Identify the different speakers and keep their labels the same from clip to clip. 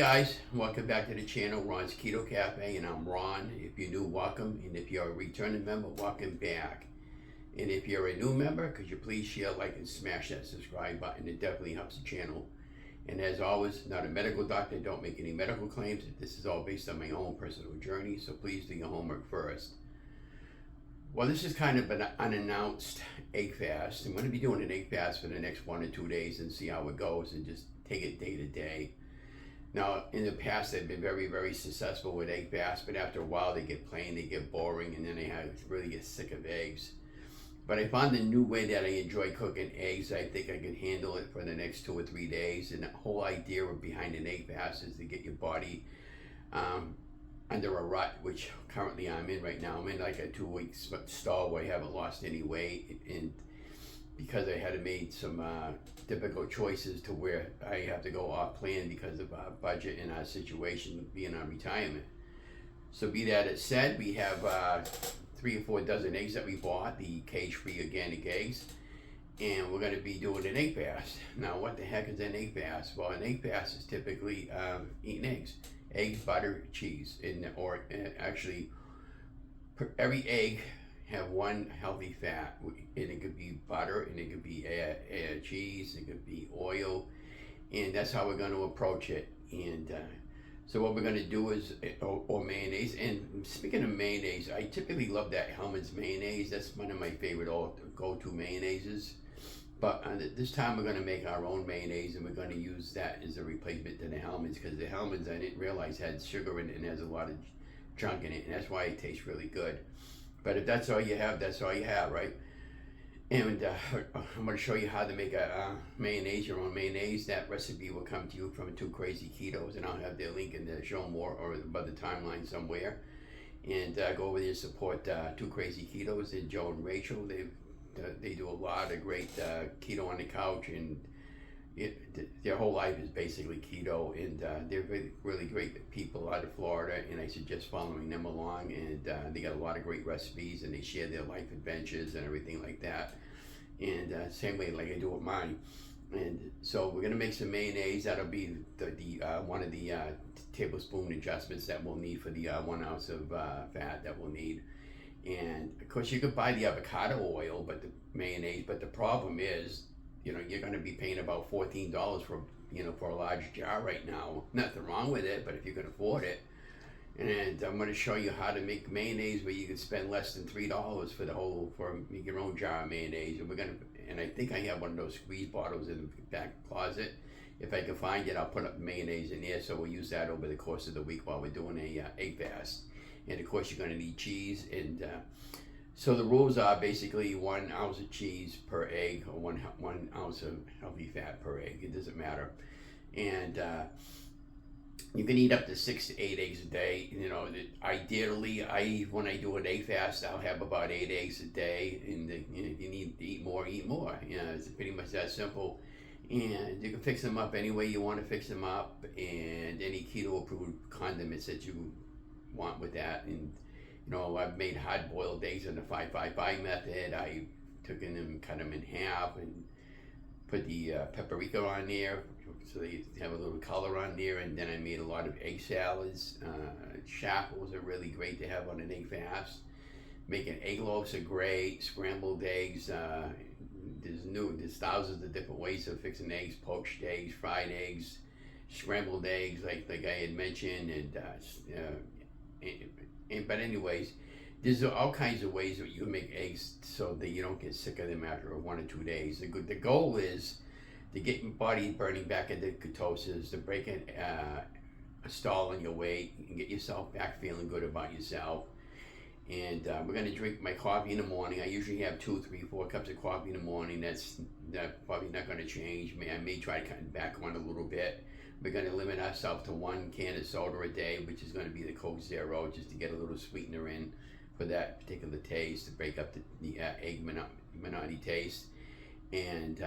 Speaker 1: guys, welcome back to the channel, Ron's Keto Cafe, and I'm Ron. If you're new, welcome, and if you're a returning member, welcome back. And if you're a new member, could you please share, like, and smash that subscribe button? It definitely helps the channel. And as always, not a medical doctor, don't make any medical claims. This is all based on my own personal journey, so please do your homework first. Well, this is kind of an unannounced egg fast. I'm going to be doing an egg fast for the next 1 or 2 days and see how it goes and just take it day to day. Now, in the past, I've been very, very successful with egg fasts, but after a while, they get plain, they get boring, and then I really get sick of eggs. But I found a new way that I enjoy cooking eggs. I think I can handle it for the next 2 or 3 days. And the whole idea behind an egg fast is to get your body under a rut, which currently I'm in right now. I'm in like a 2-week stall where I haven't lost any weight, and because I had to make some difficult choices to where I have to go off plan because of our budget and our situation being on retirement. So be that it said, we have 3 or 4 dozen eggs that we bought, the cage-free organic eggs, and we're going to be doing an egg fast. Now, what the heck is an egg fast? Well, an egg fast is typically eating eggs, butter, cheese, or actually every egg have one healthy fat, and it could be butter, and it could be cheese, it could be oil, and that's how we're going to approach it. And so what we're going to do is, or mayonnaise. And speaking of mayonnaise, I typically love that Hellmann's mayonnaise. That's one of my favorite go-to mayonnaises. But this time we're going to make our own mayonnaise, and we're going to use that as a replacement to the Hellmann's, because the Hellmann's, I didn't realize, had sugar in it and has a lot of junk in it, and that's why it tastes really good. But if that's all you have, that's all you have, right? And I'm going to show you how to make a mayonnaise, your own mayonnaise. That recipe will come to you from 2 Krazy Ketos, and I'll have their link in the show more or above the timeline somewhere. And go over there and support 2 Krazy Ketos and Joe and Rachel. They do a lot of great keto on the couch, and their whole life is basically keto, and they're really great people out of Florida, and I suggest following them along. And they got a lot of great recipes, and they share their life adventures and everything like that. And same way like I do with mine. And so we're gonna make some mayonnaise. That'll be the one of the tablespoon adjustments that we'll need for the 1 ounce of fat that we'll need. And of course you could buy the avocado oil, but the mayonnaise. But the problem is, you're going to be paying about $14 for a large jar right now. Nothing wrong with it, but if you can afford it. And I'm going to show you how to make mayonnaise where you can spend less than $3 for make your own jar of mayonnaise. And I think I have one of those squeeze bottles in the back closet. If I can find it, I'll put up mayonnaise in there. So we'll use that over the course of the week while we're doing a egg fast. And of course, you're going to need cheese. And so the rules are basically 1 ounce of cheese per egg, or one ounce of healthy fat per egg. It doesn't matter. And you can eat up to 6 to 8 eggs a day. Ideally, when I do an egg fast, I'll have about 8 eggs a day. And if you need to eat more, eat more. It's pretty much that simple. And you can fix them up any way you want to fix them up, and any keto-approved condiments that you want with that. And I've made hard-boiled eggs in the 5-5-5 method. I took them and cut them in half and put the paprika on there so they have a little color on there. And then I made a lot of egg salads. Shrinkables are really great to have on an egg fast. Making egg loaves are great. Scrambled eggs. There's thousands of different ways of fixing eggs: poached eggs, fried eggs, scrambled eggs, like I had mentioned, but anyways, there's all kinds of ways that you can make eggs so that you don't get sick of them after 1 or 2 days. The goal is to get your body burning back into ketosis, to break a stall in your weight, and get yourself back feeling good about yourself. And we're going to drink my coffee in the morning. I usually have 2, 3, 4 cups of coffee in the morning. That's probably not going to change. I may try to cut back on a little bit. We're going to limit ourselves to 1 can of soda a day, which is going to be the Coke Zero, just to get a little sweetener in for that particular taste, to break up the egg Menotti taste. And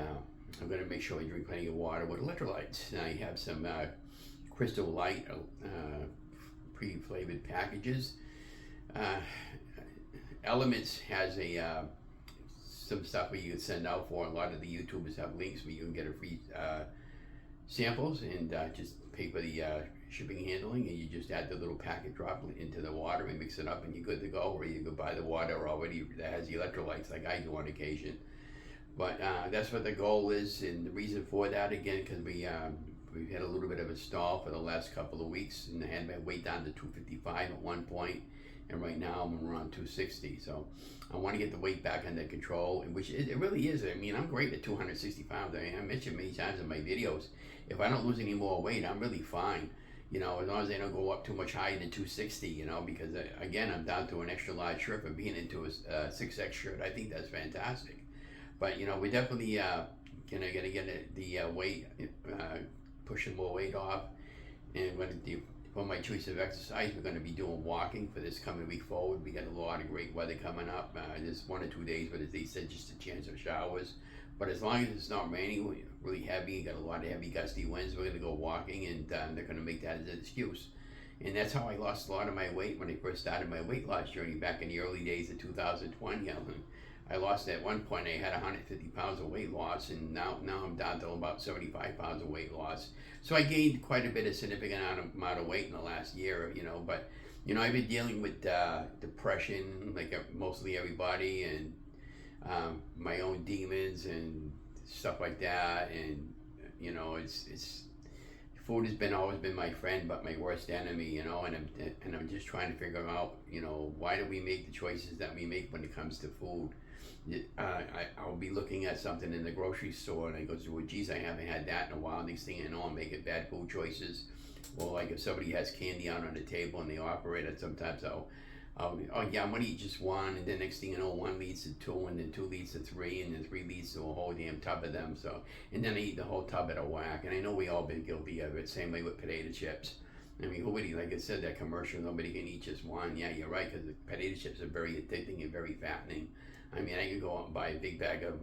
Speaker 1: I'm going to make sure I drink plenty of water with electrolytes. And I have some Crystal Light pre-flavored packages. Elements has some stuff where you can send out for. A lot of the YouTubers have links where you can get a free samples and just pay for the shipping and handling, and you just add the little packet drop into the water and mix it up, and you're good to go. Or you could buy the water already that has the electrolytes, like I do on occasion. But that's what the goal is, and the reason for that, again, because we've had a little bit of a stall for the last couple of weeks, and I had my weight down to 255 at one point, and right now I'm around 260. So I want to get the weight back under control, and which it really is. I mean, I'm great at 260 pounds. I mentioned many times in my videos, if I don't lose any more weight, I'm really fine. You know, as long as they don't go up too much higher than 260, you know, because again, I'm down to an extra large shirt for being into a 6X shirt. I think that's fantastic. But, you know, we're definitely gonna get the weight, pushing more weight off. And for my choice of exercise, we're going to be doing walking for this coming week forward. We got a lot of great weather coming up. There's 1 or 2 days, but as they said, just a chance of showers. But as long as it's not raining, really heavy, got a lot of heavy gusty winds, we're going to go walking, and they're going to make that as an excuse. And that's how I lost a lot of my weight when I first started my weight loss journey back in the early days of 2020. I lost at one point, I had 150 pounds of weight loss, and now I'm down to about 75 pounds of weight loss. So I gained quite a bit of significant amount of weight in the last year, you know, but, you know, I've been dealing with depression, like mostly everybody, and my own demons and stuff like that, and, you know, it's food has always been my friend, but my worst enemy, you know, and I'm just trying to figure out, you know, why do we make the choices that we make when it comes to food? I'll be looking at something in the grocery store, and I go, well, geez, I haven't had that in a while. Next thing I know, I'm making bad food choices. Or like if somebody has candy out on the table and they offer it, and sometimes oh yeah, I'm gonna eat just one, and then next thing you know, 1 leads to 2, and then 2 leads to 3, and then 3 leads to a whole damn tub of them. So, and then I eat the whole tub at a whack. And I know we all been guilty of it. Same way with potato chips. I mean, like I said, that commercial, nobody can eat just one. Yeah, you're right, because the potato chips are very addicting and very fattening. I mean, I can go out and buy a big bag of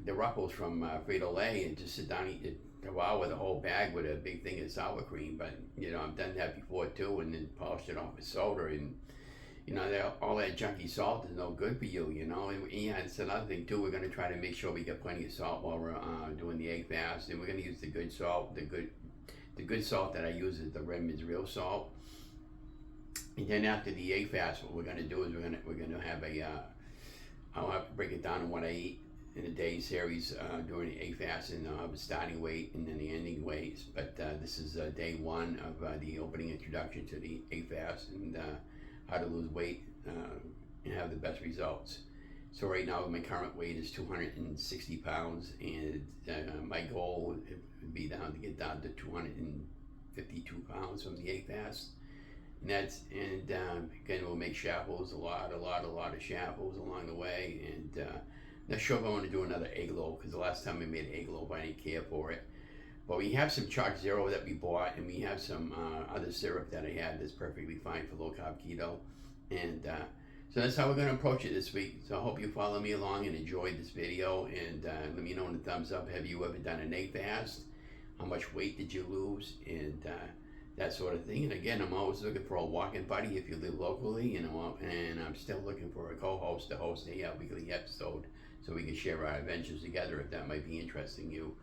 Speaker 1: the Ruffles from Frito-Lay and just sit down and eat it. Wow, with a whole bag with a big thing of sour cream. But, you know, I've done that before too, and then polished it off with soda. And, you know, all that junky salt is no good for you, you know. And yeah, it's another thing too. We're going to try to make sure we get plenty of salt while we're doing the egg fast, and we're going to use the good salt. The good salt that I use is the Redmond's real salt. And then after the egg fast, what we're going to do is we're going to have I'll have to break it down on what I eat in a day series during the egg fast, and I'll have a starting weight and then the ending weights. But this is day 1 of the opening introduction to the egg fast, and how to lose weight and have the best results. So right now my current weight is 260 pounds, and my goal would be to get down to 252 pounds from the egg fast. And again, we'll make shambles, a lot of shambles along the way, and not sure if I want to do another egg loaf, because the last time we made an egg loaf, I didn't care for it. But we have some Chalk Zero that we bought, and we have some other syrup that I had that's perfectly fine for low-carb keto. And so that's how we're going to approach it this week. So I hope you follow me along and enjoyed this video, and let me know in the thumbs up, have you ever done an egg fast? How much weight did you lose? And that sort of thing. And again, I'm always looking for a walking buddy if you live locally, you know, and I'm still looking for a co-host to host a weekly episode so we can share our adventures together if that might be interesting you.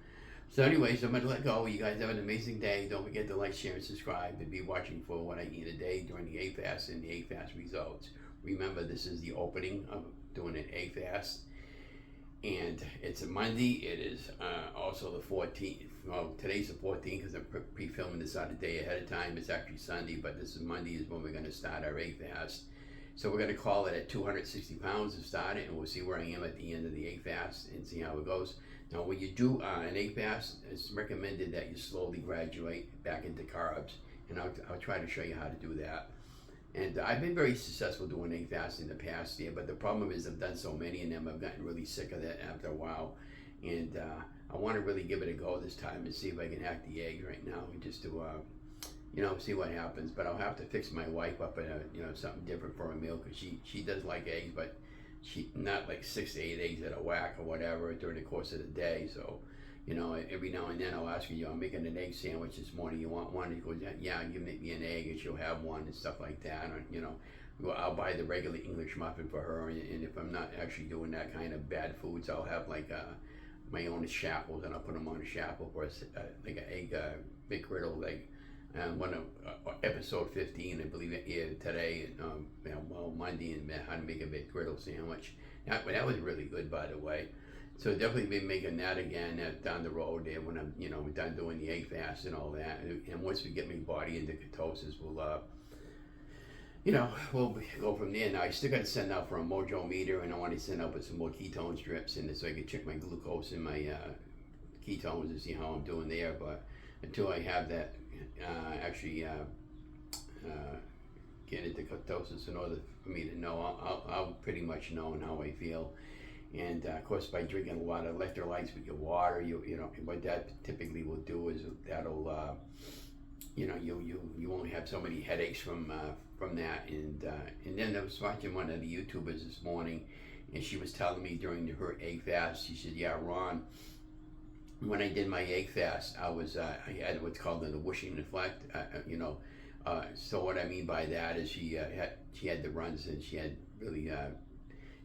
Speaker 1: So anyways, I'm going to let go. You guys have an amazing day. Don't forget to like, share, and subscribe, and be watching for what I eat a day during the egg fast and the egg fast results. Remember, this is the opening of doing an egg fast, and it's a Monday. It is also the 14th. Well, today's the 14th because I'm pre-filming this out a day ahead of time. It's actually Sunday, but this is Monday is when we're going to start our egg fast. So we're going to call it at 260 pounds to start it, and we'll see where I am at the end of the egg fast and see how it goes. Now, when you do an egg fast, it's recommended that you slowly graduate back into carbs, and I'll try to show you how to do that. And I've been very successful doing egg fasts in the past year, but the problem is I've done so many of them, I've gotten really sick of that after a while. And I want to really give it a go this time and see if I can hack the eggs right now, just to, you know, see what happens. But I'll have to fix my wife up in you know, something different for a meal, because she does like eggs, but she not like 6 to 8 eggs at a whack or whatever during the course of the day. So, you know, every now and then I'll ask her, you know, I'm making an egg sandwich this morning, you want one? She goes, yeah, you make me an egg, and she'll have one and stuff like that. Or, you know, I'll buy the regular English muffin for her, and if I'm not actually doing that kind of bad foods, I'll have like my own shackles, and I'll put them on a shackle for like an egg McGriddle, like one of episode 15, I believe it aired today, Monday, and how to make a McGriddle sandwich. That was really good, by the way. So definitely be making that again down the road there when I'm, done doing the egg fast and all that. And once we get my body into ketosis, we'll go from there. Now I still got to send out for a Mojo meter, and I want to send out with some more ketone strips in it so I can check my glucose and my ketones and see how I'm doing there. But until I have that, get into ketosis in order for me to know, I'll pretty much know how I feel. And of course, by drinking a lot of electrolytes with your water, you what that typically will do is that'll you won't have so many headaches from that. And then I was watching one of the YouTubers this morning, and she was telling me during her egg fast, she said, "Yeah, Ron, when I did my egg fast, I had what's called the whooshing reflect, so what I mean by that is she had the runs, and she had really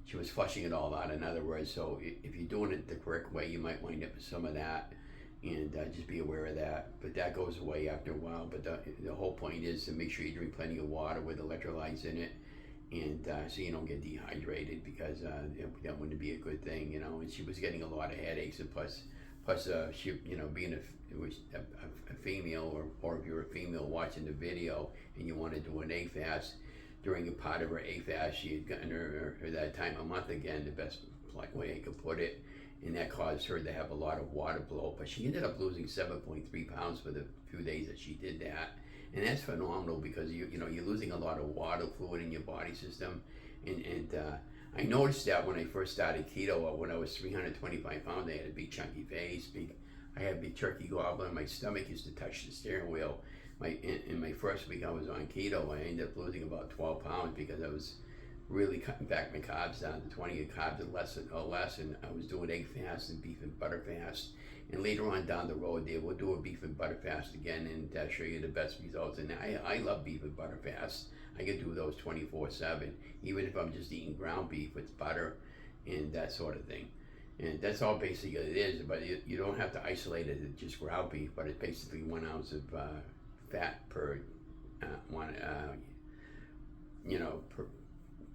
Speaker 1: she was flushing it all out. In other words, so if you're doing it the correct way, you might wind up with some of that, and just be aware of that. But that goes away after a while. But the whole point is to make sure you drink plenty of water with electrolytes in it, and so you don't get dehydrated, because that wouldn't be a good thing, And she was getting a lot of headaches, and plus she, being a female, or if you're a female watching the video and you want to do an egg fast, during a part of her egg fast, she had gotten her that time of month again, the best way I could put it, and that caused her to have a lot of water blow. But she ended up losing 7.3 pounds for the few days that she did that, and that's phenomenal, because you're losing a lot of water fluid in your body system, and I noticed that when I first started keto, when I was 325 pounds, I had a big chunky face, I had a big turkey goblet, and my stomach used to touch the steering wheel. In my first week I was on keto, I ended up losing about 12 pounds because I was really cutting back my carbs down to 20 carbs or less, and I was doing egg fast and beef and butter fast. And later on down the road there, we'll do a beef and butter fast again, and show you the best results. And I love beef and butter fast. I can do those 24/7, even if I'm just eating ground beef with butter and that sort of thing. And that's all basically it is. But you don't have to isolate it as just ground beef, but it's basically 1 ounce of fat per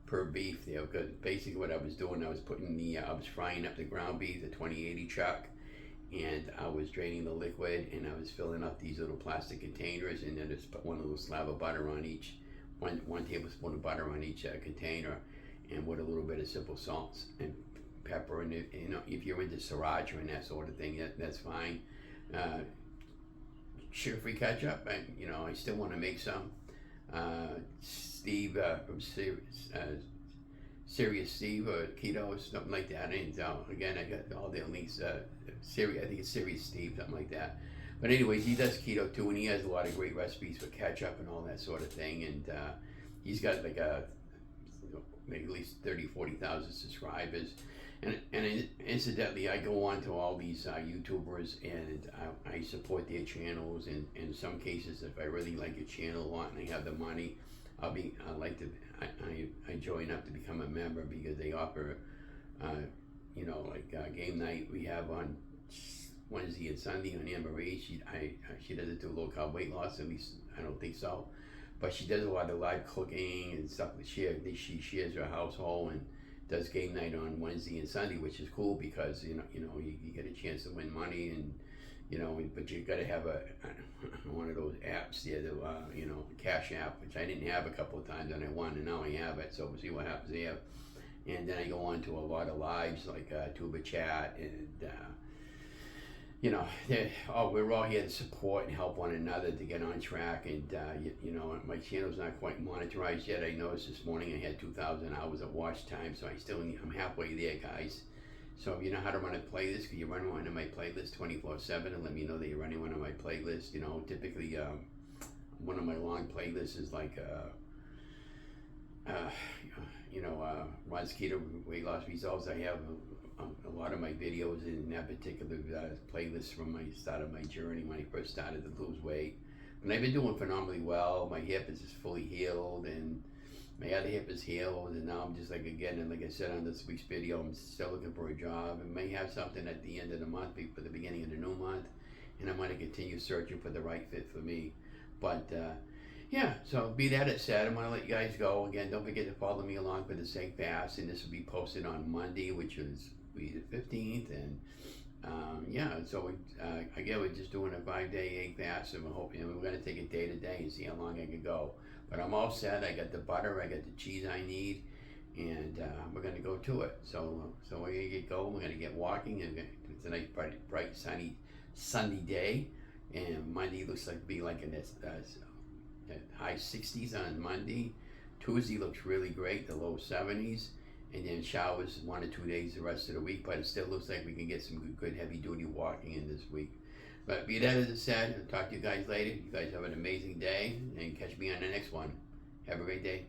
Speaker 1: per beef there. Because basically what I was doing, I was frying up the ground beef, the 2080 chuck, and I was draining the liquid, and I was filling up these little plastic containers, and then just put one little slab of butter on each, one tablespoon of butter on each container, and with a little bit of simple salt and pepper. And if you're into sriracha and that sort of thing, that's fine. Sugar-free ketchup, I still want to make some. Steve from Serious Steve or Keto, something like that. And again, I got all their links. I think it's Serious Steve, something like that. But anyways, he does keto too, and he has a lot of great recipes for ketchup and all that sort of thing. And he's got like maybe at least 40,000 subscribers. And incidentally, I go on to all these YouTubers, and I support their channels. And in some cases, if I really like a channel a lot and I have the money, I join up to become a member, because they offer, game night we have on Wednesday and Sunday on Anne Marie. She doesn't do low-carb weight loss, at least I don't think so. But she does a lot of live cooking and stuff. She shares her household and does game night on Wednesday and Sunday, which is cool, because you get a chance to win money, and but you got to have one of those apps there, the Cash App, which I didn't have a couple of times, and I won, and now I have it. So we'll see what happens there. And then I go on to a lot of lives like Tuba Chat, and we're all here to support and help one another to get on track. And my channel's not quite monetized yet. I noticed this morning I had 2,000 hours of watch time, so I'm halfway there, guys. So if you know how to run a playlist, can you run one of my playlists 24/7 and let me know that you're running one of my playlists? Typically one of my long playlists is like Ron's Keto Weight Loss Results. I have a lot of my videos in that particular playlist from my start of my journey when I first started to lose weight. And I've been doing phenomenally well. My hip is just fully healed, and My other hip is healed, and now I'm just like, again, and like I said on this week's video, I'm still looking for a job. I may have something at the end of the month, for the beginning of the new month, and I'm going to continue searching for the right fit for me. But yeah, so be that it said, I'm going to let you guys go. Again, don't forget to follow me along for the Seg Fast, and this will be posted on Monday, which is the 15th, and yeah, so again, we're just doing a 5-day egg fast, and we're hoping, and we're going to take it day to day and see how long I can go. But I'm all set. I got the butter, I got the cheese I need, and we're going to go to it. So we're going to get going. We're going to get walking, and it's a nice, bright, sunny day. And Monday looks like to be like in this high 60s on Monday. Tuesday looks really great, the low 70s. And then showers 1 or 2 days the rest of the week, but it still looks like we can get some good heavy duty walking in this week. But be that as it said, I'll talk to you guys later. You guys have an amazing day, and catch me on the next one. Have a great day.